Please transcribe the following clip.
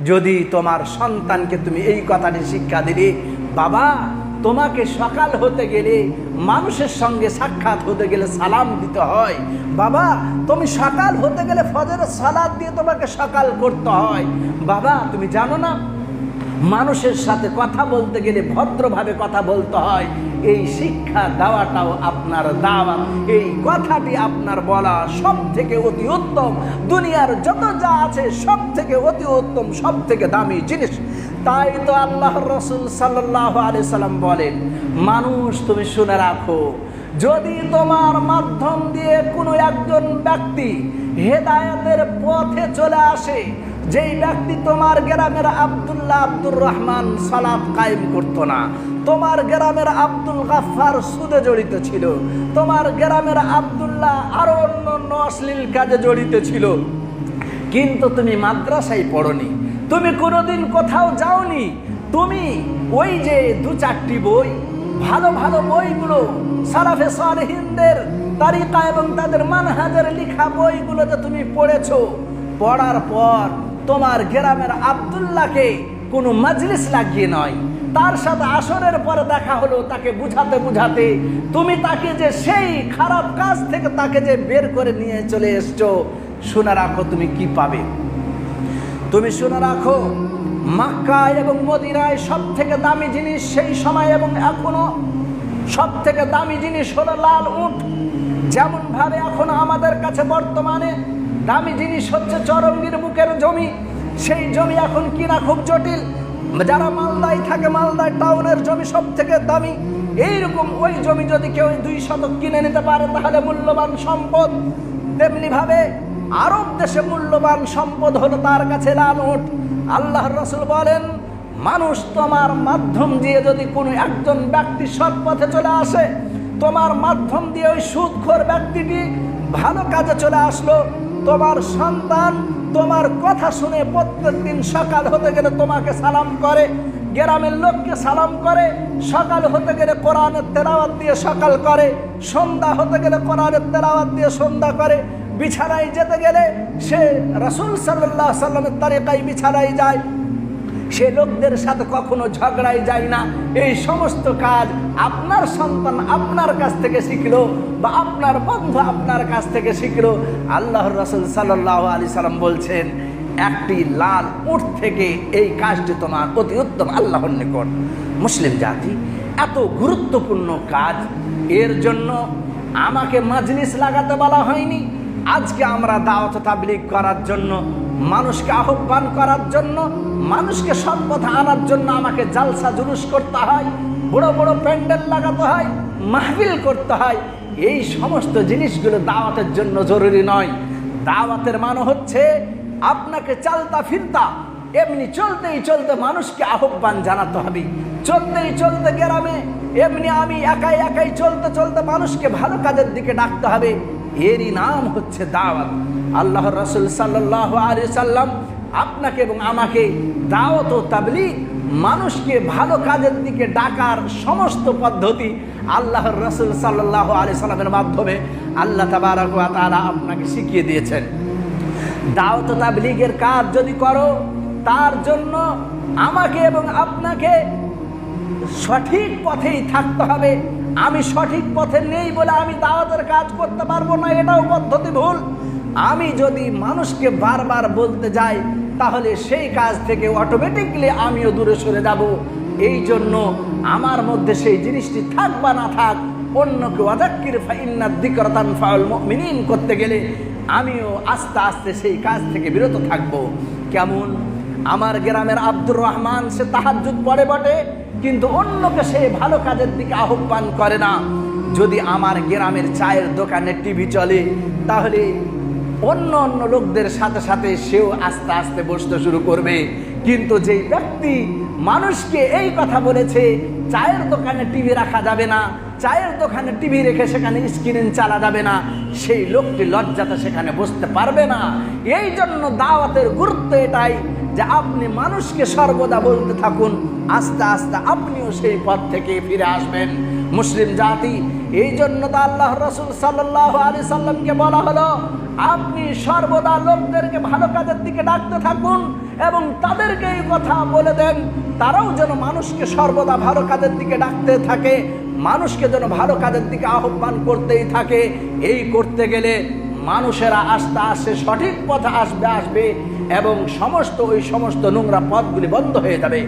যদি তোমার সন্তানকে তুমি এই কথাটি শিক্ষা দিলে, বাবা তোমাকে সকাল হতে গেলে মানুষের সঙ্গে সাক্ষাৎ হতে গেলে সালাম দিতে হয়, বাবা তুমি সকাল হতে গেলে ফজরের সালাত দিয়ে তোমাকে সকাল করতে হয়, বাবা তুমি জানো না মানুষের সাথে কথা বলতে গেলে ভদ্রভাবে কথা বলতে হয়। এই শিক্ষা দেওয়াটাও আপনার দাওয়াত। এই কথাটি আপনার বলা সব থেকে অতি উত্তম, দুনিয়ার যত যা আছে সব থেকে অতি উত্তম, সব থেকে দামি জিনিস। তাই তো আল্লাহর রাসূল সাল্লাল্লাহু আলাইহি সাল্লাম বলেন, মানুষ তুমি শুনে রাখো, যদি তোমার মাধ্যম দিয়ে কোনো একজন ব্যক্তি হেদায়েতের পথে চলে আসে, যেই ব্যক্তি তোমার গ্রামের আব্দুল্লাহ আব্দুর রহমান সালাত কায়েম করতো না, তোমার গ্রামের আব্দুল গাফফার সুদে জড়িত ছিল, তোমার গ্রামের আব্দুল্লাহ আরো অন্য অশ্লীল কাজে জড়িত ছিল, কিন্তু তুমি মাদ্রাসায় পড়নি, তুমি কোনোদিন কোথাও যাওনি, তুমি ওই যে দু চারটি বই, ভালো ভালো বইগুলো সালাফে সালেহিনদের তারিকা এবং তাদের মানহাজের লেখা বইগুলো যে তুমি পড়েছো, পড়ার পর তোমার গ্রামের আব্দুল্লাহকে কোনো মাজলিস লাগিয়ে নয়, তার সাথে আসরের পরে দেখা হলো, তাকে বুঝাতে বুঝাতে তুমি তাকে যে সেই খারাপ কাজ থেকে তাকে যে বের করে নিয়ে চলে এসছো, শুনে রাখো তুমি কি পাবে। তুমি শুনে রাখো, মক্কা এবং মদিনায় সব থেকে দামি জিনিস সেই সময় এবং এখনো সব থেকে দামি জিনিস হলো লাল উট। যেমন ভাবে এখন আমাদের কাছে বর্তমানে দামি জিনিস হচ্ছে চরঙ্গীর বুকের জমি, সেই জমি এখন কিনা খুব জটিল। যারা মালদায় থাকে, মালদায় টাউনের জমি সব থেকে দামি। এইরকম ওই জমি যদি কেউ 2 শতক কিনে নিতে পারে তাহলে মূল্যবান সম্পদ। তেমনি ভাবে আরব দেশে মূল্যবান সম্পদ হলো তার কাছে লাল উট। আল্লাহর রাসূল বলেন, মানুষ তোমার মাধ্যম দিয়ে যদি কোনো একজন ব্যক্তি সৎ পথে চলে আসে, তোমার মাধ্যম দিয়ে ওই সুদখোর ব্যক্তিটি ভালো কাজে চলে আসলো, তোমার সন্তান তোমার কথা শুনে প্রত্যেকদিন সকাল হতে গেলে তোমাকে সালাম করে, গ্রামের লোককে সালাম করে, সকাল হতে গেলে কোরআনের তেলাওয়াত দিয়ে সকাল করে, সন্ধ্যা হতে গেলে কোরআনের তেলাওয়াত দিয়ে সন্ধ্যা করে, বিছানায় যেতে গেলে সে রাসূল সাল্লাল্লাহু আলাইহি সাল্লামের তরিকায় বিছানায় যায়, সে লোকদের সাথে কখনো ঝগড়ায় যায় না। এই সমস্ত কাজ আপনার সন্তান আপনার কাছ থেকে শিখলো বা আপনার বন্ধু আপনার কাছ থেকে শিখলো। আল্লাহর রাসূল সাল্লাল্লাহু আলাইহি সাল্লাম বলছেন, একটি লাল উট থেকে এই কাজটি তোমার অতি উত্তম আল্লাহর নিকট। মুসলিম জাতি এত গুরুত্বপূর্ণ কাজ, এর জন্য আমাকে মাজলিস লাগাতে বলা হয়নি। আজকে আমরা দাওয়াত তাবলীগ করার জন্য, মানুষকে আহ্বান করার জন্য, মানুষকে সৎ পথে আনার জন্য আমাকে জালসা জুলুস করতে হয়, বড় বড় প্যান্ডেল লাগাতে হয়, মাহফিল করতে হয়। এই সমস্ত জিনিসগুলো দাওয়াতের জন্য জরুরি নয়। দাওয়াতের মানে হচ্ছে আপনাকে চালতা ফিরতা এমনি চলতেই চলতে মানুষকে আহ্বান জানাতে হবে, চলতেই চলতে গ্রামে এমনি আমি একাই একাই চলতে চলতে মানুষকে ভালো কাজের দিকে ডাকতে হবে। এরই নাম হচ্ছে দাওয়াত। আল্লাহর রাসূল সাল্লাল্লাহু আলাইহি সাল্লাম আপনাকে এবং আমাকে দাওয়াত ও তাবলীগ, মানুষকে ভালো কাজের দিকে ডাকার সমস্ত পদ্ধতি আল্লাহর রাসূল সাল্লাল্লাহু আলাইহি সাল্লামের মাধ্যমে আল্লাহ তাবারক ওয়া তাআলা আপনাকে শিখিয়ে দিয়েছেন। দাওয়াত ও তাবলীগের কাজ যদি করো, তার জন্য আমাকে এবং আপনাকে সঠিক পথেই থাকতে হবে। আমি সঠিক পথে নেই বলে আমি দাওয়াতের কাজ করতে পারবো না, এটাও পদ্ধতি ভুল। আমি যদি মানুষকে বারবার বলতে যাই তাহলে সেই কাজ থেকে অটোমেটিকলি আমিও দূরে সরে যাব। এই জন্য আমার মধ্যে সেই জিনিসটি থাক বা না থাক, অন্যকে ওয়াযাক্কির ফাইন্না যিকরা তানফাউল মুমিনিন করতে গেলে আমিও আস্তে আস্তে সেই কাজ থেকে বিরত থাকব। কেমন? আমার গ্রামের আব্দুর রহমান সে তাহাজ্জুদ পড়ে বটে, কিন্তু অন্যকে সে ভালো কাজের দিকে আহ্বান করে না। যদি আমার গ্রামের চায়ের দোকানে টিভি চলে তাহলে অন্য অন্য লোকদের সাথে সাথে সেও আস্তে আস্তে বসতে শুরু করবে। কিন্তু যেই ব্যক্তি মানুষকে এই কথা বলেছে চায়ের দোকানে টিভি রাখা যাবে না, চায়ের দোকানে টিভি রেখে সেখানে স্ক্রিন চালা যাবে না, সেই লোকটি লজ্জাতে সেখানে বসতে পারবে না। এই জন্য দাওয়াতের গুরুত্ব এটাই যে আপনি মানুষকে সর্বদা বলতে থাকুন, আস্তে আস্তে আপনিও সেই পথ থেকে ফিরে আসবেন। মুসলিম জাতি, এই জন্য তো আল্লাহর রাসূল সাল্লাল্লাহু আলাইহি সাল্লামকে বলা হলো আপনি সর্বদা লোকদেরকে ভালো কাজের দিকে ডাকতে থাকুন এবং তাদেরকে এই কথা বলে দেন, তারাও যেন মানুষকে সর্বদা ভালো কাজের দিকে ডাকতে থাকে, মানুষকে যেন ভালো কাজের দিকে আহ্বান করতেই থাকে। এই করতে গেলে মানুষেরা আস্তে আস্তে সঠিক পথে আসবে এবং সমস্ত নোংরা পথগুলি বন্ধ হয়ে যাবে।